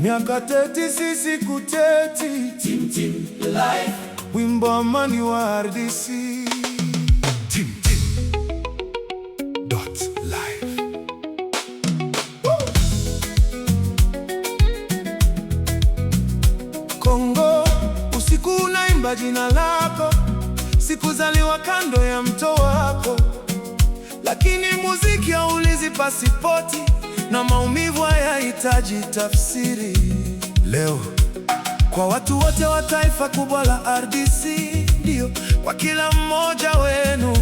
Miaka 30 sisi kuteti. Tim Tim Life. Wimbo amani wa RDC. Tim Tim Life. Kongo, usiku unaimba jina lako, sikuzaliwa kando ya mto wako, lakini muziki haulizi pasipoti na maumivu hayahitaji tafsiri. Leo kwa watu wote wa taifa kubwa la RDC, ndio kwa kila mmoja wenu,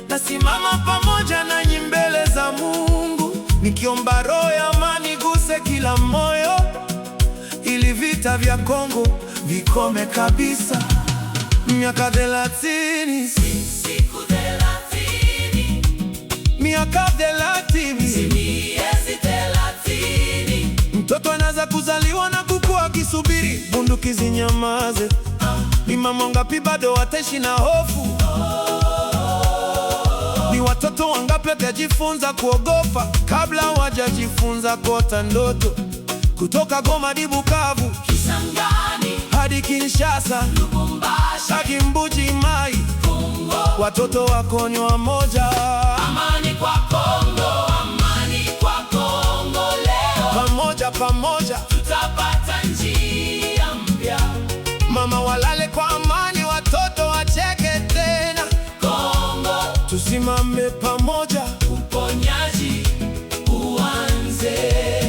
nasimama pamoja nanyi mbele za Mungu, nikiomba roho ya amani guse kila moyo, ili vita vya Kongo vikome kabisa. Miaka 30, siku 30, miaka 30, miezi 30. Mtoto anaanza kuzaliwa na kukua akisubiri bunduki zinyamaze. Ni mama ngapi bado wataishi na hofu? Ni watoto wangapi watajifunza kuogopa kabla hawajajifunza kuota ndoto? Kutoka Goma hadi Bukavu, Kisangani hadi Kinshasa, Lubumbashi, hadi Mbuji Mai, Kongo, watoto wakonywa moja. amani kwa Kongo, amani kwa Kongo leo. Pamoja pamoja Tutapata njia mpya. mama, walale kwa amani, watoto wacheke tena. Kongo, Tusimame pamoja, uponyaji uanze.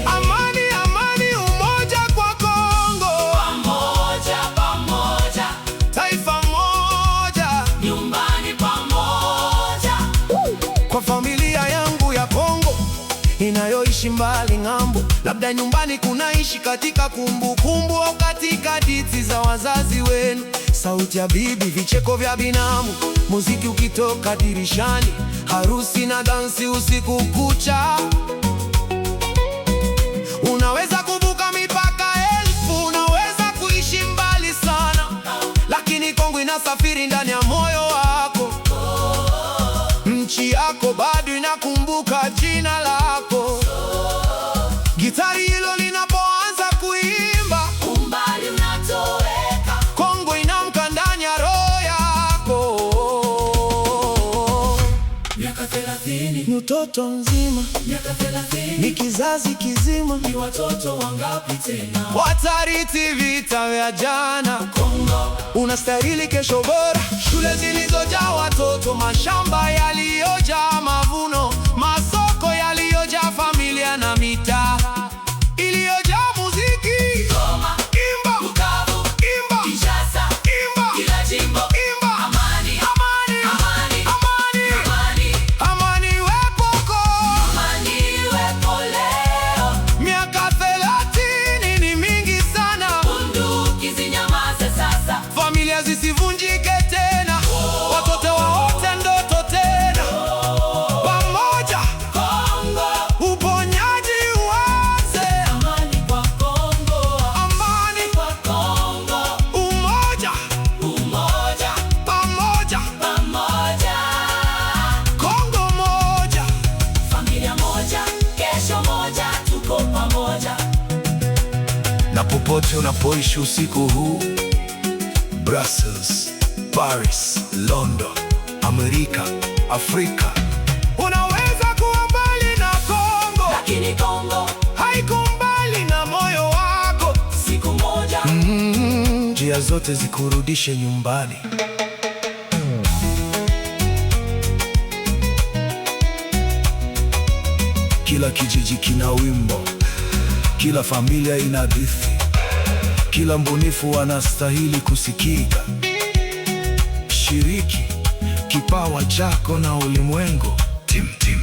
amani amani, umoja kwa Kongo, Pamoja pamoja, taifa moja, nyumbani pamoja. kwa familia yangu ya Kongo inayoishi mbali ng'ambo, labda nyumbani kunaishi katika kumbukumbu au katika hadithi za wazazi wenu. Sauti ya bibi, vicheko vya binamu, muziki ukitoka dirishani, harusi na dansi usiku kucha. Unaweza kuvuka mipaka elfu, unaweza kuishi mbali sana, lakini Kongo inasafiri ndani ya moyo wako. Nchi yako bado inakumbuka jina lako. Gitari hilo linapoanza kuimba, Umbali unatoweka. Kongo inaamka ndani ya roho yako. Miaka 30, Ni utoto mzima, miaka 30, ni kizazi kizima, ni watoto wangapi tena? watariti vita vya jana. Kongo, Unastahili kesho bora, shule zilizojaa watoto, mashamba yaliyojaa mavuno, masoko yaliyojaa familia na mitaa iliyojaa muziki. Goma, Imba, Bukavu, imba, Kinshasa, imba, kila jimbo. imba. Amani, Amani, amani, amani, amani, amani wepoko. amani iwepo leo. Miaka 30 ni mingi sana, Bunduki zinyamaze sasa. familia zisivunjike tena, watoto waote ndoto tena. Pamoja Kongo, uponyaji uanze, amani kwa Kongo, amani, kwa Kongo, umoja, umoja pamoja, pamoja. Kongo moja. Familia moja, kesho moja, tuko pamoja. Na popote unapoishi usiku huu, Brussels, Paris, London, Amerika, Afrika, unaweza kuwa mbali na Kongo, Lakini Kongo, haiko mbali na moyo wako. siku moja. Njia zote zikurudishe nyumbani. Kila kijiji kina wimbo, kila familia ina hadithi, kila mbunifu anastahili kusikika. Shiriki kipawa chako na ulimwengu. Tim Tim.